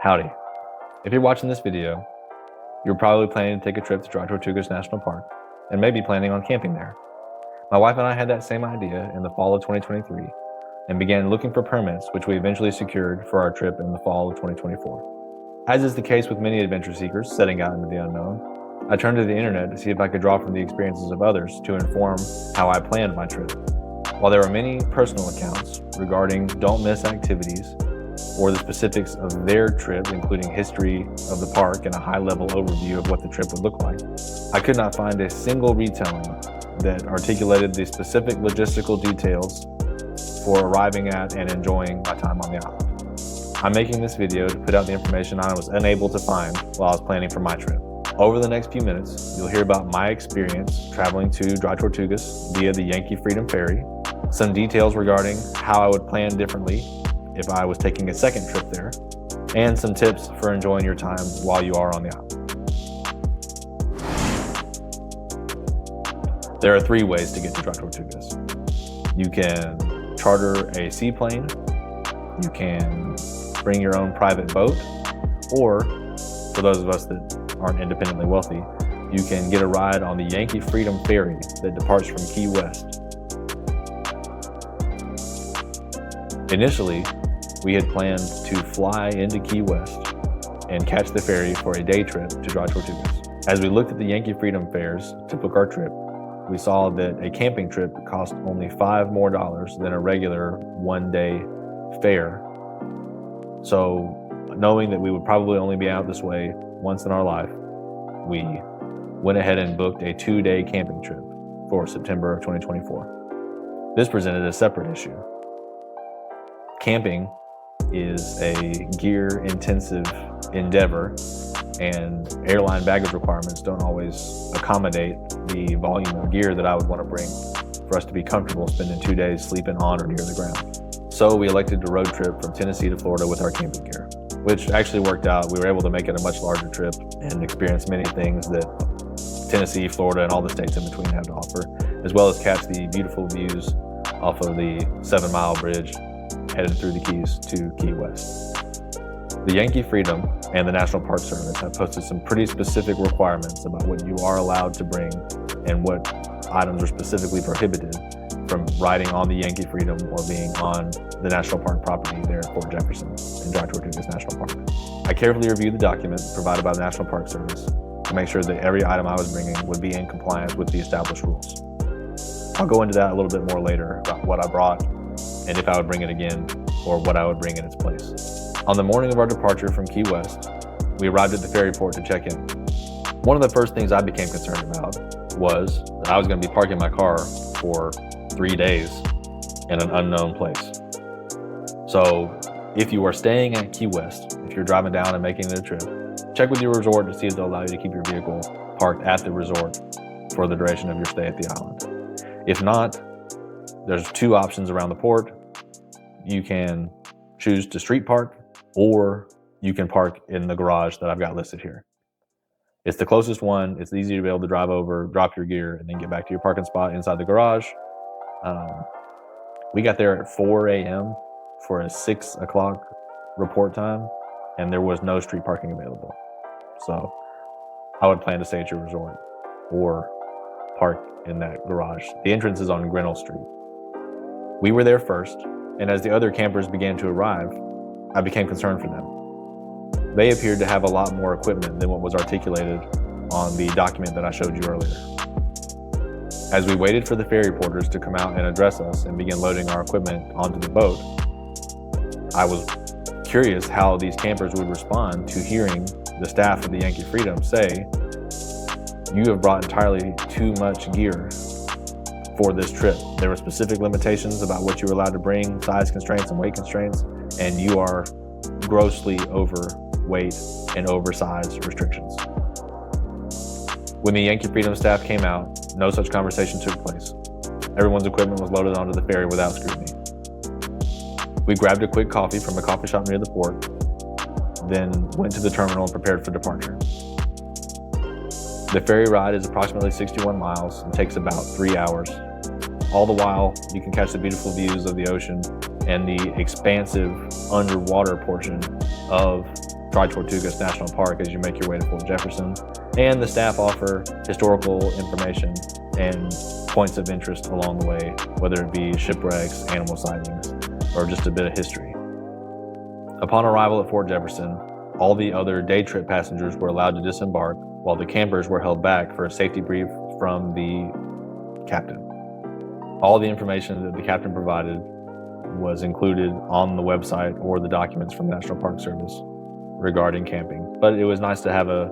Howdy. If you're watching this video, you're probably planning to take a trip to Dry Tortugas National Park and maybe planning on camping there. My wife and I had that same idea in the fall of 2023 and began looking for permits, which we eventually secured for our trip in the fall of 2024. As is the case with many adventure seekers setting out into the unknown, I turned to the internet to see if I could draw from the experiences of others to inform how I planned my trip. While there are many personal accounts regarding don't miss activities or the specifics of their trip, including history of the park and a high-level overview of what the trip would look like, I could not find a single retelling that articulated the specific logistical details for arriving at and enjoying my time on the island. I'm making this video to put out the information I was unable to find while I was planning for my trip. Over the next few minutes, you'll hear about my experience traveling to Dry Tortugas via the Yankee Freedom Ferry, some details regarding how I would plan differently if I was taking a second trip there, and some tips for enjoying your time while you are on the island. There are 3 ways to get to Dry Tortugas. You can charter a seaplane, you can bring your own private boat, or for those of us that aren't independently wealthy, you can get a ride on the Yankee Freedom Ferry that departs from Key West. Initially, we had planned to fly into Key West and catch the ferry for a day trip to Dry Tortugas. As we looked at the Yankee Freedom Fairs to book our trip, we saw that a camping trip cost only $5 more than a regular one-day fare. So, knowing that we would probably only be out this way once in our life, we went ahead and booked a 2-day camping trip for September of 2024. This presented a separate issue. Camping is a gear-intensive endeavor, and airline baggage requirements don't always accommodate the volume of gear that I would want to bring for us to be comfortable spending 2 days sleeping on or near the ground. So we elected to road trip from Tennessee to Florida with our camping gear, which actually worked out. We were able to make it a much larger trip and experience many things that Tennessee, Florida, and all the states in between have to offer, as well as catch the beautiful views off of the 7 Mile Bridge headed through the Keys to Key West. The Yankee Freedom and the National Park Service have posted some pretty specific requirements about what you are allowed to bring and what items are specifically prohibited from riding on the Yankee Freedom or being on the National Park property there at Fort Jefferson in Dry Tortugas National Park. I carefully reviewed the document provided by the National Park Service to make sure that every item I was bringing would be in compliance with the established rules. I'll go into that a little bit more later about what I brought and if I would bring it again or what I would bring in its place. On the morning of our departure from Key West, we arrived at the ferry port to check in. One of the first things I became concerned about was that I was going to be parking my car for 3 days in an unknown place. So if you are staying at Key West, if you're driving down and making it a trip, check with your resort to see if they'll allow you to keep your vehicle parked at the resort for the duration of your stay at the island. If not, there's 2 options around the port. You can choose to street park, or you can park in the garage that I've got listed here. It's the closest one. It's easy to be able to drive over, drop your gear, and then get back to your parking spot inside the garage. We got there at 4 a.m. for a 6 o'clock report time, and there was no street parking available. So I would plan to stay at your resort or park in that garage. The entrance is on Grinnell Street. We were there first, and as the other campers began to arrive, I became concerned for them. They appeared to have a lot more equipment than what was articulated on the document that I showed you earlier. As we waited for the ferry porters to come out and address us and begin loading our equipment onto the boat, I was curious how these campers would respond to hearing the staff of the Yankee Freedom say, "You have brought entirely too much gear for this trip. There were specific limitations about what you were allowed to bring, size constraints and weight constraints, and you are grossly overweight and oversized restrictions." When the Yankee Freedom staff came out, no such conversation took place. Everyone's equipment was loaded onto the ferry without scrutiny. We grabbed a quick coffee from a coffee shop near the port, then went to the terminal and prepared for departure. The ferry ride is approximately 61 miles and takes about 3 hours. All the while, you can catch the beautiful views of the ocean and the expansive underwater portion of Dry Tortugas National Park as you make your way to Fort Jefferson. And the staff offer historical information and points of interest along the way, whether it be shipwrecks, animal sightings, or just a bit of history. Upon arrival at Fort Jefferson, all the other day trip passengers were allowed to disembark, while the campers were held back for a safety brief from the captain. All the information that the captain provided was included on the website or the documents from the National Park Service regarding camping, but it was nice to have a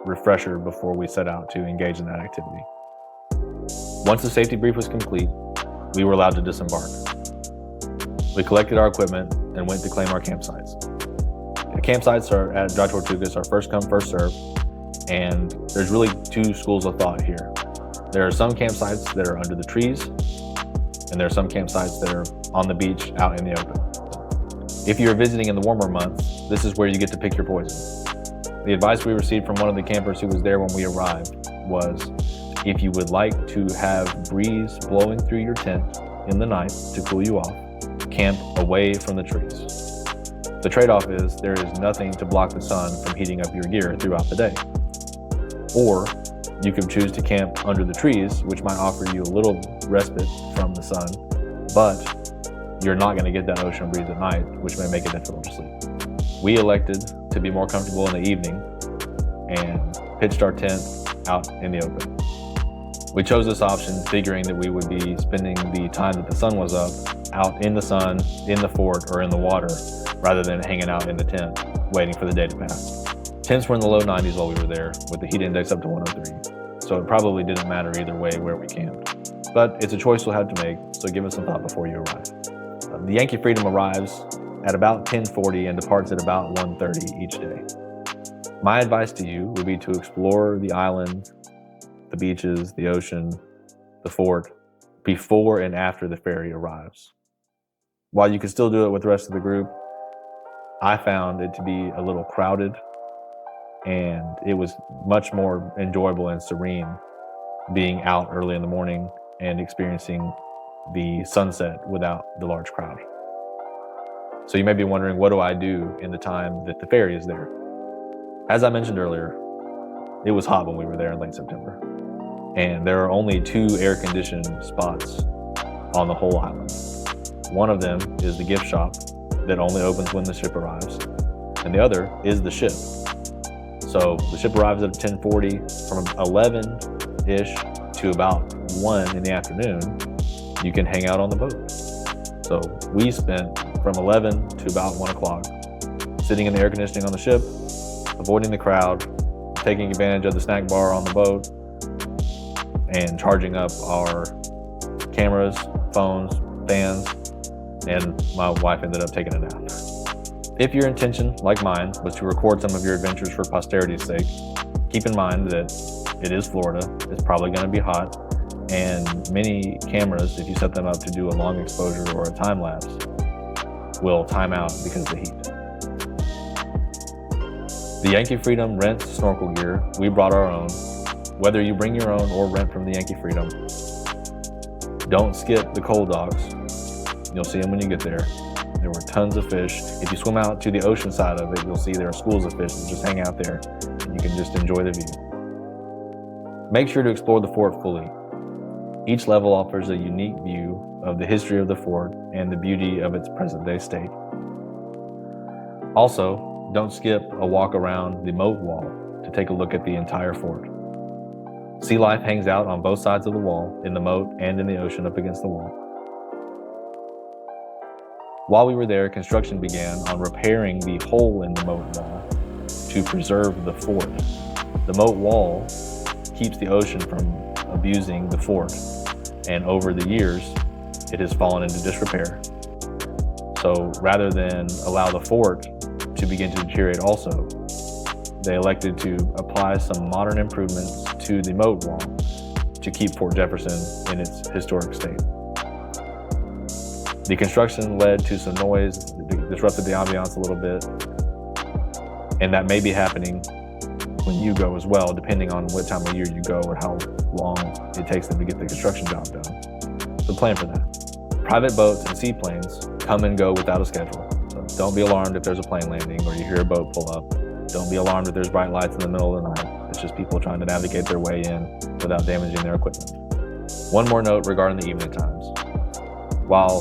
refresher before we set out to engage in that activity. Once the safety brief was complete, we were allowed to disembark. We collected our equipment and went to claim our campsites. The campsites are at Dry Tortugas are first come, first serve, and there's really two schools of thought here. There are some campsites that are under the trees, and there are some campsites that are on the beach out in the open. If you're visiting in the warmer months, this is where you get to pick your poison. The advice we received from one of the campers who was there when we arrived was, if you would like to have breeze blowing through your tent in the night to cool you off, camp away from the trees. The trade-off is there is nothing to block the sun from heating up your gear throughout the day. Or you could choose to camp under the trees, which might offer you a little respite from the sun, but you're not going to get that ocean breeze at night, which may make it difficult to sleep. We elected to be more comfortable in the evening and pitched our tent out in the open. We chose this option figuring that we would be spending the time that the sun was up out in the sun, in the fort, or in the water, rather than hanging out in the tent, waiting for the day to pass. Temps were in the low 90s while we were there, with the heat index up to 103. So it probably didn't matter either way where we camped. But it's a choice you'll have to make, so give it some thought before you arrive. The Yankee Freedom arrives at about 10:40 and departs at about 1:30 each day. My advice to you would be to explore the island, the beaches, the ocean, the fort, before and after the ferry arrives. While you can still do it with the rest of the group, I found it to be a little crowded, and it was much more enjoyable and serene being out early in the morning and experiencing the sunset without the large crowd. So you may be wondering, what do I do in the time that the ferry is there? As I mentioned earlier, it was hot when we were there in late September, and there are only 2 air-conditioned spots on the whole island. One of them is the gift shop that only opens when the ship arrives, and the other is the ship. So the ship arrives at 10:40. From 11-ish to about 1 in the afternoon, you can hang out on the boat. So we spent from 11 to about 1 o'clock sitting in the air conditioning on the ship, avoiding the crowd, taking advantage of the snack bar on the boat, and charging up our cameras, phones, fans, and my wife ended up taking a nap. If your intention, like mine, was to record some of your adventures for posterity's sake, keep in mind that it is Florida, it's probably going to be hot, and many cameras, if you set them up to do a long exposure or a time lapse, will time out because of the heat. The Yankee Freedom rents snorkel gear. We brought our own. Whether you bring your own or rent from the Yankee Freedom, don't skip the cold docks. You'll see them when you get there. There were tons of fish. If you swim out to the ocean side of it, you'll see there are schools of fish that just hang out there, and you can just enjoy the view. Make sure to explore the fort fully. Each level offers a unique view of the history of the fort and the beauty of its present-day state. Also, don't skip a walk around the moat wall to take a look at the entire fort. Sea life hangs out on both sides of the wall, in the moat and in the ocean up against the wall. While we were there, construction began on repairing the hole in the moat wall to preserve the fort. The moat wall keeps the ocean from abusing the fort, and over the years, it has fallen into disrepair. So rather than allow the fort to begin to deteriorate also, they elected to apply some modern improvements to the moat wall to keep Fort Jefferson in its historic state. The construction led to some noise, disrupted the ambiance a little bit, and that may be happening when you go as well, depending on what time of year you go or how long it takes them to get the construction job done. So plan for that. Private boats and seaplanes come and go without a schedule. So Don't be alarmed if there's a plane landing or you hear a boat pull up. Don't be alarmed if there's bright lights in the middle of the night. It's just people trying to navigate their way in without damaging their equipment. One more note regarding the evening times. While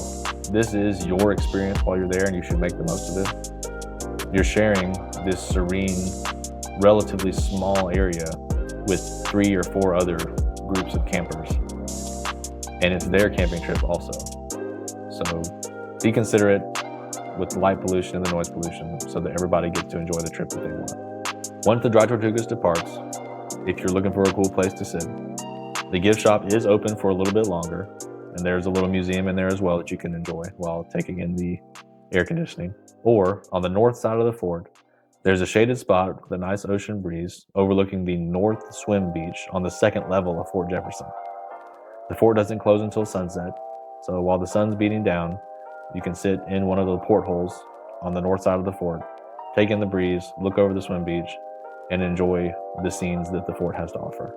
this is your experience while you're there and you should make the most of it, you're sharing this serene, relatively small area with 3 or 4 other groups of campers. And it's their camping trip also. So be considerate with the light pollution and the noise pollution so that everybody gets to enjoy the trip that they want. Once the Dry Tortugas departs, if you're looking for a cool place to sit, the gift shop is open for a little bit longer, and there's a little museum in there as well that you can enjoy while taking in the air conditioning. Or on the north side of the fort, there's a shaded spot with a nice ocean breeze overlooking the North Swim Beach on the 2nd level of Fort Jefferson. The fort doesn't close until sunset, so while the sun's beating down, you can sit in one of the portholes on the north side of the fort, take in the breeze, look over the swim beach, and enjoy the scenes that the fort has to offer.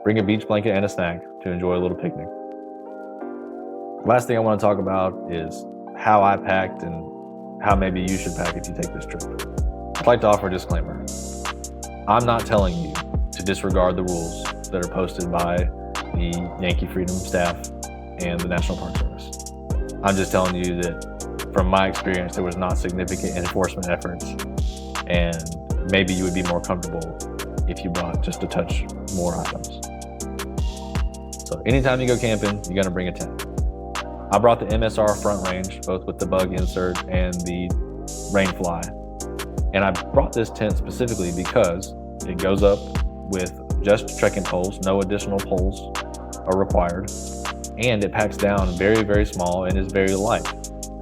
Bring a beach blanket and a snack to enjoy a little picnic. Last thing I want to talk about is how I packed and how maybe you should pack if you take this trip. I'd like to offer a disclaimer. I'm not telling you to disregard the rules that are posted by the Yankee Freedom staff and the National Park Service. I'm just telling you that from my experience, there was not significant enforcement efforts, and maybe you would be more comfortable if you brought just a touch more items. So anytime you go camping, you're gonna bring a tent. I brought the MSR front range, both with the bug insert and the rainfly. And I brought this tent specifically because it goes up with just trekking poles, no additional poles are required. And it packs down very, very small and is very light.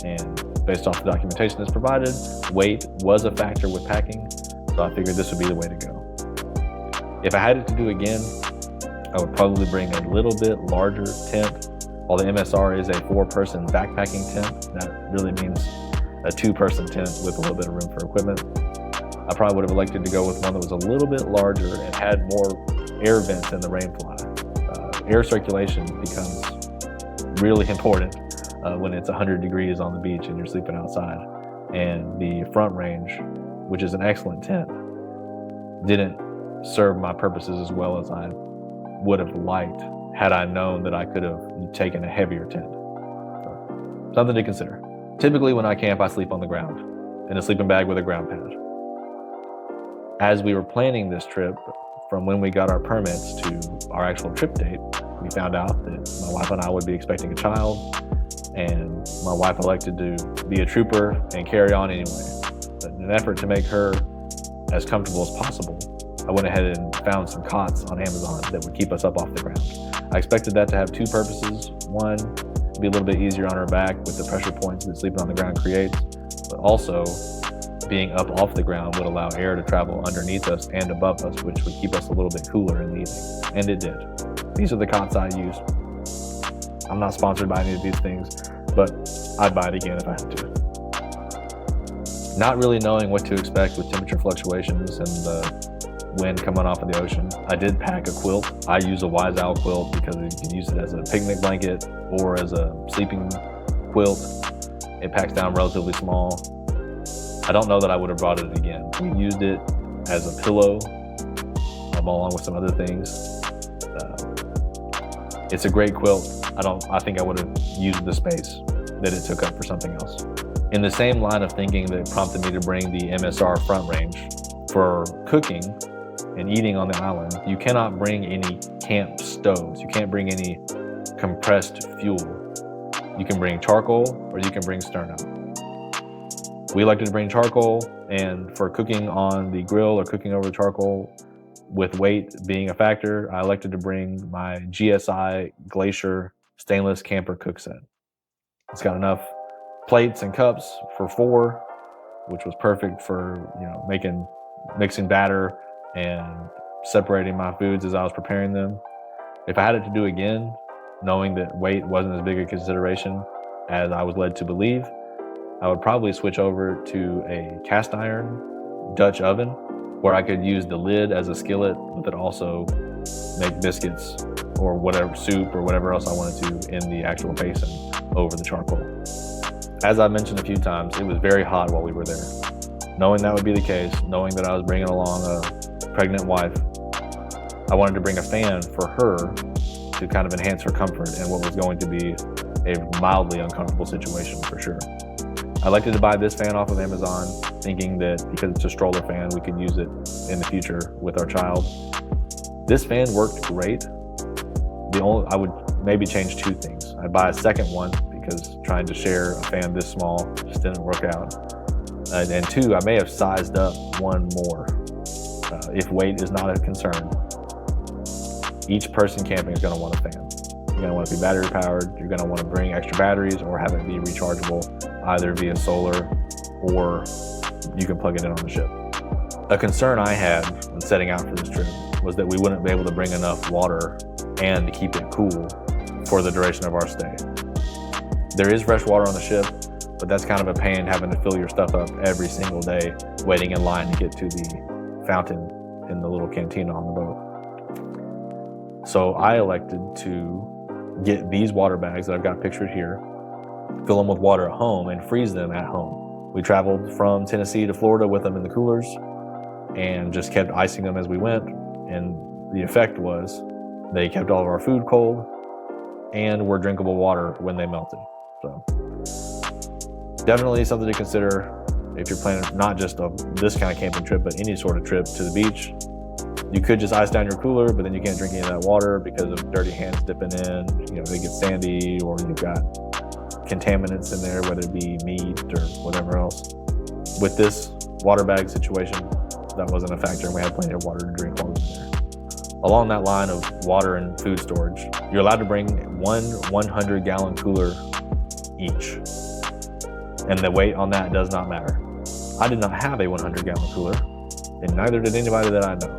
And based off the documentation that's provided, weight was a factor with packing, so I figured this would be the way to go. If I had it to do again, I would probably bring a little bit larger tent. While the MSR is a 4-person backpacking tent, that really means a 2-person tent with a little bit of room for equipment. I probably would have elected to go with one that was a little bit larger and had more air vents in the rainfly. Air circulation becomes really important when it's 100 degrees on the beach and you're sleeping outside. And the front range, which is an excellent tent, didn't serve my purposes as well as I would have liked had I known that I could have taken a heavier tent. So, something to consider. Typically when I camp, I sleep on the ground in a sleeping bag with a ground pad. As we were planning this trip, from when we got our permits to our actual trip date, we found out that my wife and I would be expecting a child, and my wife elected to be a trooper and carry on anyway. But in an effort to make her as comfortable as possible, I went ahead and found some cots on Amazon that would keep us up off the ground. I expected that to have 2 purposes. One, be a little bit easier on her back with the pressure points that sleeping on the ground creates, but also being up off the ground would allow air to travel underneath us and above us, which would keep us a little bit cooler in the evening. And it did. These are the cots I used. I'm not sponsored by any of these things, but I'd buy it again if I had to. Not really knowing what to expect with temperature fluctuations and the wind coming off of the ocean, I did pack a quilt. I use a Wise Owl quilt because you can use it as a picnic blanket or as a sleeping quilt. It packs down relatively small. I don't know that I would have brought it again. We used it as a pillow, along with some other things. It's a great quilt. I think I would have used the space that it took up for something else. In the same line of thinking that prompted me to bring the MSR front range, for cooking and eating on the island, you cannot bring any camp stoves. You can't bring any compressed fuel. You can bring charcoal or you can bring sterno. We elected to bring charcoal, and for cooking on the grill or cooking over the charcoal, with weight being a factor, I elected to bring my GSI Glacier stainless camper cook set. It's got enough plates and cups for 4, which was perfect for mixing batter and separating my foods as I was preparing them. If I had it to do again, knowing that weight wasn't as big a consideration as I was led to believe, I would probably switch over to a cast iron Dutch oven where I could use the lid as a skillet, but also make biscuits or whatever, soup or whatever else I wanted to in the actual basin over the charcoal. As I mentioned a few times, it was very hot while we were there. Knowing that would be the case, knowing that I was bringing along a pregnant wife, I wanted to bring a fan for her to kind of enhance her comfort in what was going to be a mildly uncomfortable situation for sure. I elected to buy this fan off of Amazon, thinking that because it's a stroller fan, we could use it in the future with our child. This fan worked great. I would maybe change two things. I'd buy a second one because trying to share a fan this small just didn't work out. And two, I may have sized up one more. If weight is not a concern, each person camping is going to want a fan. You're going to want it to be battery powered. You're going to want to bring extra batteries or have it be rechargeable either via solar or you can plug it in on the ship. A concern I had when setting out for this trip was that we wouldn't be able to bring enough water and to keep it cool for the duration of our stay. There is fresh water on the ship, but that's kind of a pain having to fill your stuff up every single day, waiting in line to get to the fountain in the little cantina on the boat. So I elected to get these water bags that I've got pictured here, fill them with water at home and freeze them at home. We traveled from Tennessee to Florida with them in the coolers and just kept icing them as we went. And the effect was they kept all of our food cold and were drinkable water when they melted. So definitely something to consider if you're planning not just this kind of camping trip, but any sort of trip to the beach. You could just ice down your cooler, but then you can't drink any of that water because of dirty hands dipping in. You know, they get sandy or you've got contaminants in there, whether it be meat or whatever else. With this water bag situation, that wasn't a factor and we had plenty of water to drink while we were there. Along that line of water and food storage, you're allowed to bring one 100-gallon cooler each. And the weight on that does not matter. I did not have a 100-gallon cooler, and neither did anybody that I know.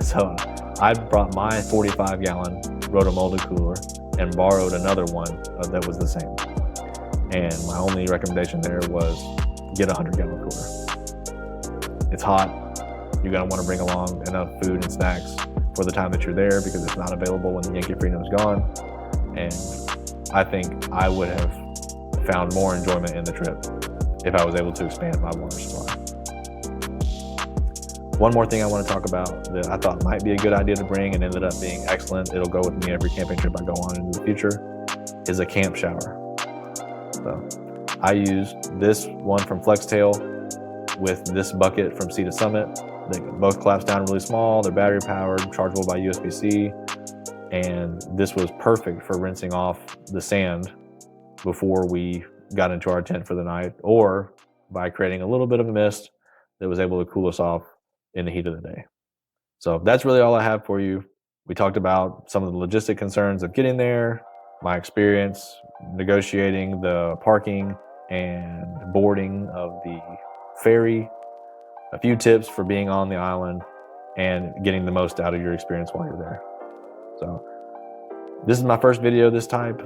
So I brought my 45-gallon rotomolded cooler and borrowed another one that was the same. And my only recommendation there was get a 100-gallon cooler. It's hot. You're gonna wanna bring along enough food and snacks for the time that you're there because it's not available when the Yankee Freedom's gone. And I think I would have found more enjoyment in the trip if I was able to expand my water supply. One more thing I want to talk about that I thought might be a good idea to bring and ended up being excellent, it'll go with me every camping trip I go on into the future, is a camp shower. So I used this one from Flextail with this bucket from Sea to Summit. They both collapse down really small, they're battery powered, chargeable by USB-C, and this was perfect for rinsing off the sand before we got into our tent for the night, or by creating a little bit of a mist that was able to cool us off in the heat of the day. So that's really all I have for you. We talked about some of the logistic concerns of getting there, my experience negotiating the parking and boarding of the ferry, a few tips for being on the island, and getting the most out of your experience while you're there. So this is my first video of this type.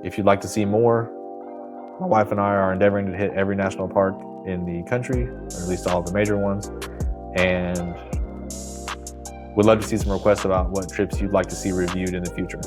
If you'd like to see more, my wife and I are endeavoring to hit every national park in the country, or at least all of the major ones, and would love to see some requests about what trips you'd like to see reviewed in the future.